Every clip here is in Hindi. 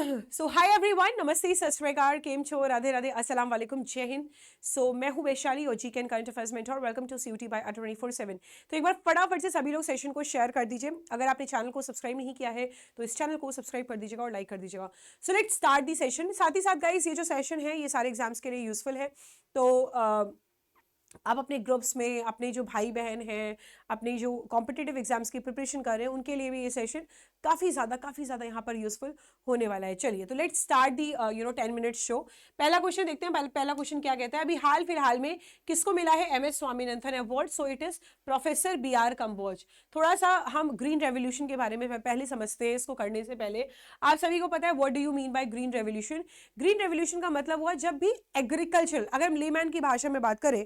सो हाय एवरीवन, नमस्ते, सत श्री अकाल, केम छो, राधे राधे, अस्सलाम वालेकुम, जय हिंद। सो मैं हूँ वैशाली और GK and current affairs mentor. Welcome to CUT by 24/7। तो एक बार फटाफट से सभी लोग सेशन को शेयर कर दीजिए। अगर आपने चैनल को सब्सक्राइब नहीं किया है तो इस चैनल को सब्सक्राइब कर दीजिएगा और लाइक कर दीजिएगा। So let's start the session. साथ ही साथ गाइस, ये जो सेशन है ये सारे एग्जाम्स के लिए यूजफुल है। तो आप अपने ग्रुप्स में अपने जो भाई बहन हैं, अपने जो कॉम्पिटिटिव एग्जाम्स की प्रिपरेशन कर रहे हैं, उनके लिए भी ये सेशन काफ़ी ज़्यादा यहाँ पर यूजफुल होने वाला है। चलिए, तो let's start the 10 minute show. पहला क्वेश्चन देखते हैं। पहला क्वेश्चन क्या कहता है? अभी हाल फिलहाल में किसको मिला है MS Swaminathan award? So it is professor BR Kamboj. थोड़ा सा हम ग्रीन रेवोल्यूशन के बारे में पहले समझते हैं। इसको करने से पहले आप सभी को पता है what do you mean by green revolution? Green revolution का मतलब हुआ जब भी एग्रीकल्चर, अगर हम लेमैन की भाषा में बात करें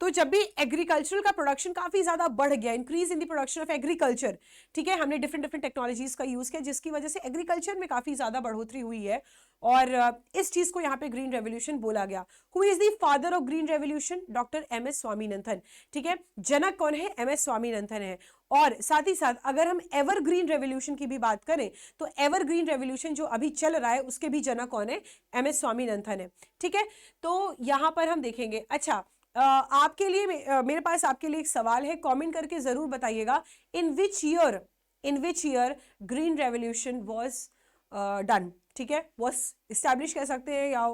तो जब भी एग्रीकल्चरल का प्रोडक्शन काफी ज्यादा बढ़ गया, increase in the production of agriculture, ठीक है, हमने डिफरेंट डिफरेंट टेक्नोलॉजीज का यूज किया जिसकी वजह से एग्रीकल्चर में काफी ज्यादा बढ़ोतरी हुई है और इस चीज को यहाँ पे ग्रीन रेवोल्यूशन बोला गया। Who is the father of green revolution? Doctor MS Swaminathan. ठीक है, जनक कौन है? MS स्वामीनाथन है। और साथ ही साथ अगर हम एवरग्रीन रेवोल्यूशन की भी बात करें तो एवरग्रीन रेवोल्यूशन जो अभी चल रहा है उसके भी जनक कौन है? MS स्वामीनाथन है। ठीक है, तो यहां पर हम देखेंगे। अच्छा, आपके लिए मेरे पास आपके लिए एक सवाल है, कमेंट करके जरूर बताइएगा। In which year green revolution was done? ठीक है, वॉज इस्टेब्लिश कह सकते हैं या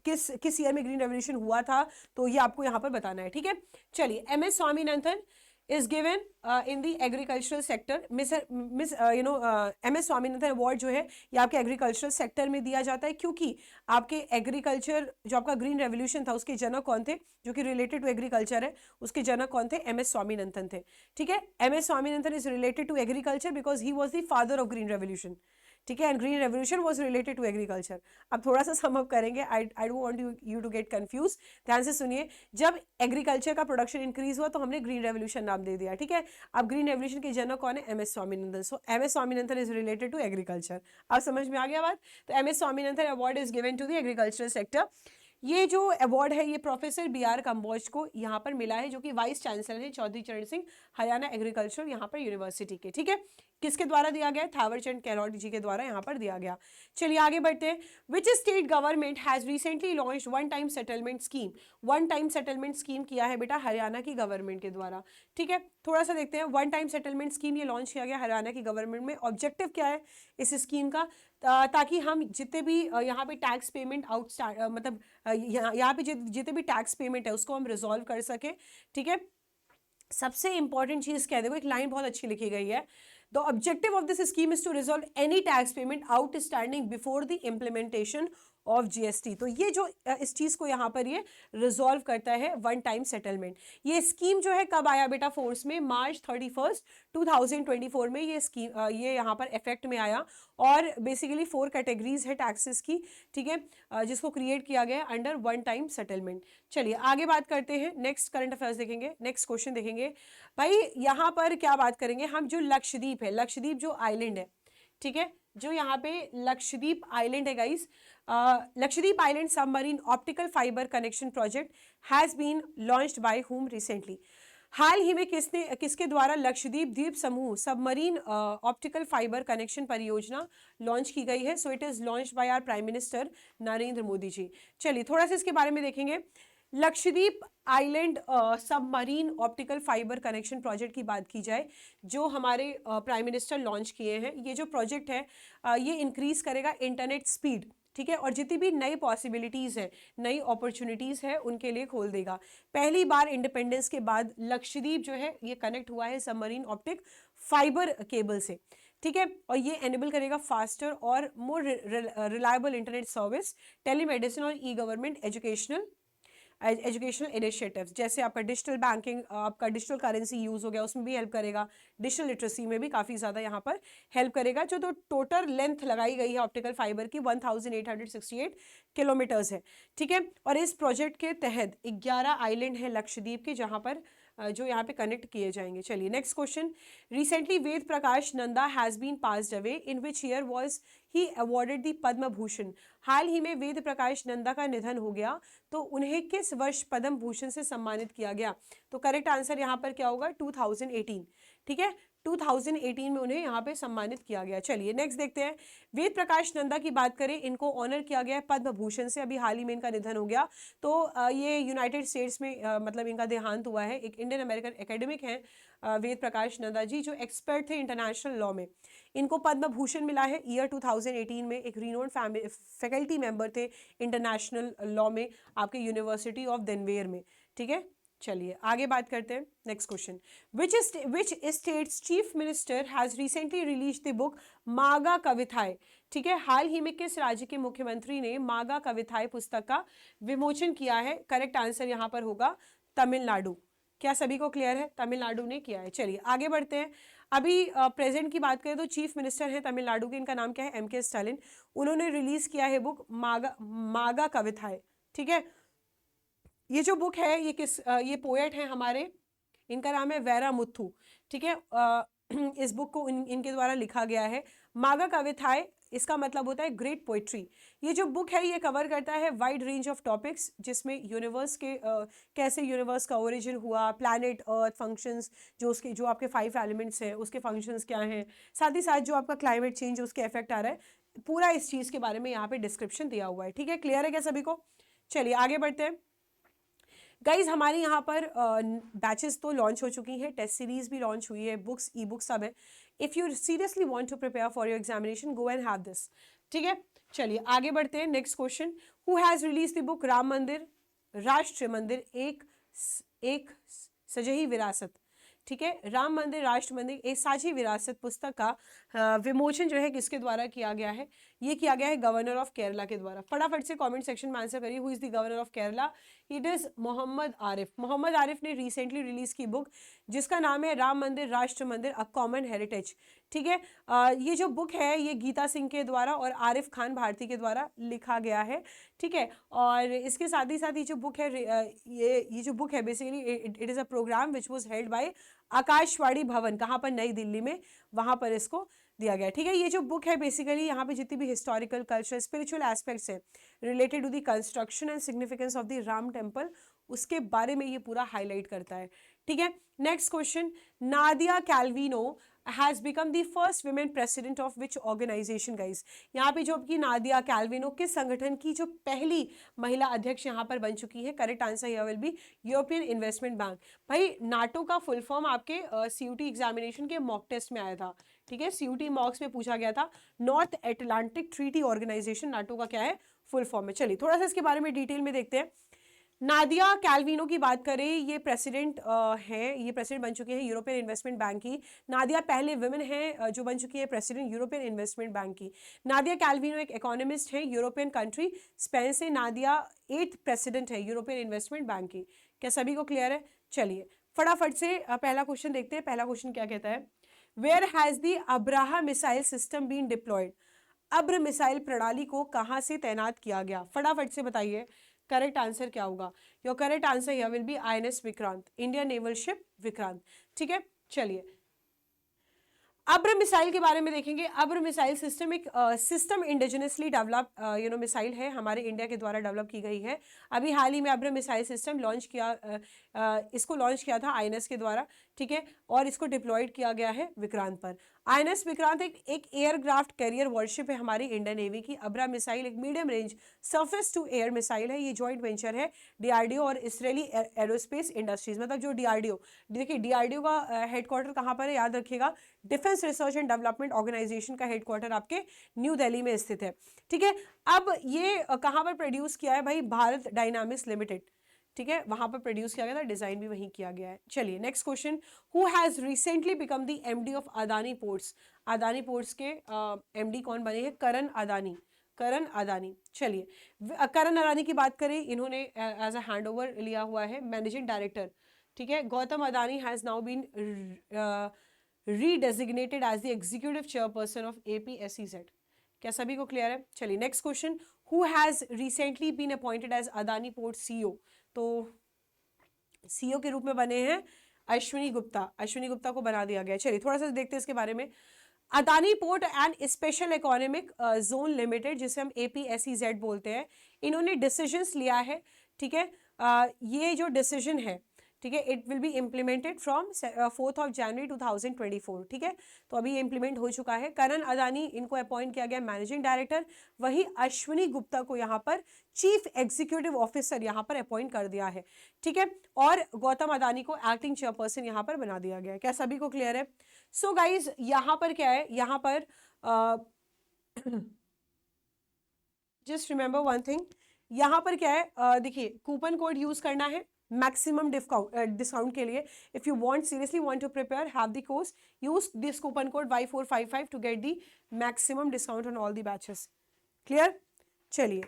किस ईयर में ग्रीन रेवोल्यूशन हुआ था, तो ये आपको यहां पर बताना है। ठीक है, चलिए। MS Swaminathan is given in the agricultural sector. MS Swaminathan award जो है ये आपके एग्रीकल्चरल सेक्टर में दिया जाता है, क्योंकि आपके एग्रीकल्चर जो आपका ग्रीन रेवोल्यूशन था उसके जनक कौन थे? जो कि रिलेटेड टू एग्रीकल्चर है, उसके जनक कौन थे? MS स्वामीनाथन थे। ठीक है, MS Swaminathan is related to agriculture because he was the father of green revolution. ठीक है, and green revolution was related to agriculture. अब थोड़ा सा सम अप करेंगे, I don't want you to get confuse. ध्यान से सुनिए, जब एग्रीकल्चर का प्रोडक्शन इंक्रीज हुआ तो हमने ग्रीन रेवोल्यूशन नाम दे दिया। ठीक है, अब ग्रीन रेवोल्यूशन के जनक कौन है? MS Swaminathan. So MS Swaminathan is related to agriculture. अब समझ में आ गया बात? तो MS Swaminathan award is given to the agricultural sector. ये जो अवार्ड है ये प्रोफेसर BR कंबोज को यहाँ पर मिला है, जो कि वाइस चांसलर है चौधरी चरण सिंह, हरियाणा एग्रीकल्चर यहाँ पर यूनिवर्सिटी के। ठीक है, किसके द्वारा दिया गया? थावरचंद गहलोत जी के द्वारा यहाँ पर दिया गया। चलिए आगे बढ़ते हैं। Which state government has recently launch one time settlement scheme? One time settlement scheme किया है बेटा हरियाणा की गवर्नमेंट के द्वारा। ठीक है, थोड़ा सा देखते हैं। वन टाइम सेटलमेंट स्कीम ये लॉन्च किया गया हरियाणा की गवर्नमेंट में। ऑब्जेक्टिव क्या है इस स्कीम का? ताकि हम जितने भी यहाँ पे टैक्स पेमेंट मतलब यहाँ पे जितने भी टैक्स पेमेंट है उसको हम रिजॉल्व कर सके। ठीक है, सबसे इंपॉर्टेंट चीज क्या है? देखो, एक लाइन बहुत अच्छी लिखी गई है। The objective of this scheme is to resolve any tax payment outstanding before the implementation of GST। तो ये जो इस चीज को यहाँ पर ये रिजॉल्व करता है वन टाइम सेटलमेंट। ये स्कीम जो है कब आया बेटा फोर्स में? March 31, 2024 में ये स्कीम ये यहाँ पर इफेक्ट में आया। और बेसिकली 4 कैटेगरीज है टैक्सेस की। ठीक है, जिसको क्रिएट किया गया अंडर वन टाइम सेटलमेंट। चलिए आगे बात करते हैं। नेक्स्ट करंट अफेयर्स देखेंगे, नेक्स्ट क्वेश्चन देखेंगे। भाई यहाँ पर क्या बात करेंगे हम? जो लक्षद्वीप है, लक्षद्वीप जो आइलैंड है, ठीक है, जो यहाँ पे लक्षद्वीप आइलैंड है guys, Lakshadweep island submarine optical fibre connection project has been launched by whom recently? हाल ही में किसके द्वारा लक्षद्वीप द्वीप समूह सबमरीन ऑप्टिकल फाइबर कनेक्शन परियोजना लॉन्च की गई है? So it is launched by our prime minister Narendra Modi ji. चलिए थोड़ा सा इसके बारे में देखेंगे। Lakshadweep island submarine optical fibre connection project की बात की जाए, जो हमारे प्राइम मिनिस्टर लॉन्च किए हैं, ये जो प्रोजेक्ट है ये इंक्रीज करेगा इंटरनेट स्पीड। ठीक है, और जितनी भी नई पॉसिबिलिटीज़ है, नई अपॉर्चुनिटीज़ है, उनके लिए खोल देगा। पहली बार इंडिपेंडेंस के बाद लक्षद्वीप जो है ये कनेक्ट हुआ है सबमरीन ऑप्टिक फाइबर केबल से। ठीक है, और ये एनेबल करेगा फास्टर और more reliable internet service, telemedicine और ई-गवर्नमेंट एजुकेशनल इनिशिएटिव्स, जैसे आपका डिजिटल बैंकिंग, आपका डिजिटल करेंसी यूज हो गया, उसमें भी हेल्प करेगा। डिजिटल लिटरेसी में भी काफ़ी ज़्यादा यहाँ पर हेल्प करेगा। जो तो टोटल लेंथ लगाई गई है ऑप्टिकल फाइबर की 1868 किलोमीटर्स है। ठीक है, और इस प्रोजेक्ट के तहत 11 आइलैंड है लक्षद्वीप के, जहाँ पर जो यहाँ पे कनेक्ट किए जाएंगे। चलिए next question. Recently Ved Prakash Nanda has been passed away, in which year was he awarded the Padma Bhushan? हाल ही में वेद प्रकाश नंदा का निधन हो गया, तो उन्हें किस वर्ष पद्म भूषण से सम्मानित किया गया? तो करेक्ट आंसर यहाँ पर क्या होगा? 2018। ठीक है, 2018 में उन्हें यहाँ पे सम्मानित किया गया। चलिए नेक्स्ट देखते हैं, वेद प्रकाश नंदा की बात करें, इनको ऑनर किया गया है पद्म भूषण से, अभी हाल ही में इनका निधन हो गया। तो ये यूनाइटेड स्टेट्स में मतलब इनका देहांत हुआ है। एक इंडियन अमेरिकन एकेडमिक हैं वेद प्रकाश नंदा जी, जो एक्सपर्ट थे इंटरनेशनल लॉ में। इनको पद्म भूषण मिला है ईयर 2018 में। एक रिनोन्ड फैकल्टी मेंबर थे इंटरनेशनल लॉ में आपके यूनिवर्सिटी ऑफ डेनवेयर में। ठीक है, चलिए आगे बात करते हैं। Next question, which states chief minister has recently release the book मागा कविताएं। ठीक है, हाल ही में किस राज्य के मुख्यमंत्री ने मागा कविताएं पुस्तक का विमोचन किया है? करेक्ट आंसर यहाँ पर होगा तमिलनाडु। क्या सभी को क्लियर है? तमिलनाडु ने किया है। चलिए आगे बढ़ते हैं। अभी प्रेजेंट की बात करें तो चीफ मिनिस्टर है तमिलनाडु के, इनका नाम क्या है? एम.के. स्टालिन। उन्होंने रिलीज किया है बुक मागा कविताएं। ठीक है, ये जो बुक है ये ये पोएट हैं हमारे, इनका नाम है वैरामुथु। ठीक है, इस बुक को इनके द्वारा लिखा गया है। मागा कविताएं, इसका मतलब होता है ग्रेट पोइट्री। ये जो बुक है ये कवर करता है वाइड रेंज ऑफ टॉपिक्स, जिसमें यूनिवर्स के कैसे यूनिवर्स का ओरिजिन हुआ, प्लैनेट अर्थ फंक्शंस, जो आपके 5 एलिमेंट्स हैं उसके फंक्शंस क्या हैं, साथ ही साथ जो आपका क्लाइमेट चेंज उसके इफेक्ट आ रहा है, पूरा इस चीज़ के बारे में यहाँ पे डिस्क्रिप्शन दिया हुआ है। ठीक है, क्लियर है क्या सभी को? चलिए आगे बढ़ते हैं। गाइज हमारे यहाँ पर बैचेस तो लॉन्च हो चुकी हैं, टेस्ट सीरीज भी लॉन्च हुई है, बुक्स ई बुक्स सब है। If you seriously want to prepare for your examination, go and have this. ठीक है, चलिए आगे बढ़ते हैं। Next question, who has release the book Ram Mandir Rashtra मंदिर एक सजही विरासत। ठीक है, राम मंदिर राष्ट्र मंदिर एक साझी विरासत पुस्तक का विमोचन जो है किसके द्वारा किया गया है? ये किया गया है गवर्नर ऑफ केरला के द्वारा। फटाफट से कमेंट सेक्शन में आंसर करिए, who is the governor of Kerala? It is Mohammad Arif. Mohammad Arif ने रिसेंटली रिलीज की बुक जिसका नाम है राम मंदिर राष्ट्र मंदिर अ कॉमन हेरिटेज। ठीक है, ये जो बुक है ये गीता सिंह के द्वारा और आरिफ खान भारती के द्वारा लिखा गया है। ठीक है, और इसके साथ ही ये जो बुक है ये जो बुक है basically it is a program which was held by Akashvani Bhavan, कहाँ पर? नई दिल्ली में, वहाँ पर इसको दिया गया। ठीक है, ये जो बुक है बेसिकली यहाँ पे जितनी भी हिस्टोरिकल कल्चर स्पिरिचुअल एस्पेक्ट्स है related to the construction and significance of the Ram temple, उसके बारे में ये पूरा हाईलाइट करता है। ठीक है, next question, Nadia Calvino has become the first women president of which organisation? Guys यहाँ पे जो आपकी नादिया कैल्विनो किस संगठन की जो पहली महिला अध्यक्ष यहाँ पर बन चुकी है? Correct answer here will be European investment bank. भाई नाटो का फुल फॉर्म आपके सीयूटी एग्जामिनेशन के मॉक टेस्ट में आया था। ठीक है, सीयूटी मॉक्स में पूछा गया था, North Atlantic Treaty Organization NATO का क्या है फुल फॉर्म में। चलिए थोड़ा सा इसके बारे में डिटेल में देखते हैं। नादिया कैल्विनो की बात करें, ये प्रेसिडेंट हैं, ये प्रेसिडेंट बन चुके हैं यूरोपियन इन्वेस्टमेंट बैंक की। नादिया पहले वुमेन हैं जो बन चुकी है प्रेसिडेंट यूरोपियन इन्वेस्टमेंट बैंक की। नादिया कैल्विनो एक इकोनॉमिस्ट है, यूरोपियन कंट्री स्पेन से। नादिया 8th प्रेसिडेंट है यूरोपियन इन्वेस्टमेंट बैंक की। क्या सभी को क्लियर है? चलिए फटाफट से पहला क्वेश्चन देखते हैं। पहला क्वेश्चन क्या कहता है? Where has the Abhra missile system been deployed? Abhra missile प्रणाली को कहाँ से तैनात किया गया? फटाफट से बताइए करेक्ट आंसर क्या होगा? Your correct answer here will be INS Vikrant, Indian naval ship Vikrant. ठीक है, चलिए अब्र मिसाइल के बारे में देखेंगे। अब्र मिसाइल सिस्टम एक सिस्टम इंडिजिनसली डेवलप मिसाइल है, हमारे इंडिया के द्वारा डेवलप की गई है। अभी हाल ही में अब्र मिसाइल सिस्टम लॉन्च किया, इसको लॉन्च किया था INS के द्वारा। ठीक है, और इसको डिप्लॉयड किया गया है विक्रांत पर। INS विक्रांत एक एयरक्राफ्ट कैरियर वॉरशिप है हमारी इंडियन नेवी की। अब्रा मिसाइल एक medium range surface to air missile है। ये जॉइंट वेंचर है DRDO और इसराइली एरोस्पेस इंडस्ट्रीज। मतलब जो DRDO, देखिए DRDO का हेडक्वार्टर कहाँ पर है याद रखिएगा, Defence Research and Development Organisation का हेडक्वार्टर आपके न्यू दिल्ली में स्थित है। ठीक है, अब ये कहाँ पर प्रोड्यूस किया है भाई? Bharat dynamics limited. ठीक है, वहां पर प्रोड्यूस किया गया था, डिजाइन भी वहीं किया गया है। चलिए next question, who has recently become the MD of Adani ports? Adani ports के MD कौन बने हैं? करण अदानी। करण अदानी। चलिए करण अदानी की बात करें, इन्होंने एज अ हैंड ओवर लिया हुआ है मैनेजिंग डायरेक्टर। ठीक है, Gautam Adani has now been redesignated as the executive chairperson of APSEZ। क्या सभी को क्लियर है? चलिए next question, who has recently been appointed as Adani port CEO? तो CEO के रूप में बने हैं अश्विनी गुप्ता। अश्विनी गुप्ता को बना दिया गया। चलिए थोड़ा सा देखते हैं इसके बारे में। Adani port and special economic zone limited, जिसे हम APSEZ बोलते हैं, इन्होंने डिसीजंस लिया है। ठीक है, ये जो डिसीजन है, ठीक ठीक है, it will be implemented from 4 जनवरी 2024। ठीक है, तो अभी ये इम्प्लीमेंट हो चुका है। करण अदानी इनको अपॉइंट किया गया मैनेजिंग डायरेक्टर, वही अश्विनी गुप्ता को यहाँ पर चीफ एग्जीक्यूटिव ऑफिसर यहाँ पर अपॉइंट कर दिया है। ठीक है, और गौतम अदानी को एक्टिंग चेयरपर्सन यहाँ पर बना दिया गया है। क्या सभी को क्लियर है? सो गाइज यहाँ पर क्या है, यहाँ पर जस्ट रिमेंबर वन थिंग, यहाँ पर क्या है, देखिए कूपन कोड यूज करना है मैक्सिमम डिस्काउंट के लिए। If you want seriously want to prepare have the course, use this coupon code Y455 to get the maximum discount on all the batches. Clear? चलिए,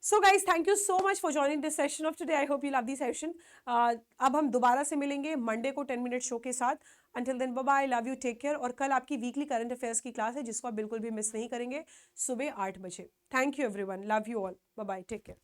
so guys thank you so much for joining this session of today. I hope you love this session. अब हम दोबारा से मिलेंगे मंडे को 10 मिनट शो के साथ। Until then bye bye, love you, take care. और कल आपकी वीकली करंट अफेयर्स की क्लास है जिसको आप बिल्कुल भी मिस नहीं करेंगे, सुबह 8 बजे। Thank you everyone, love you all, bye bye, take care.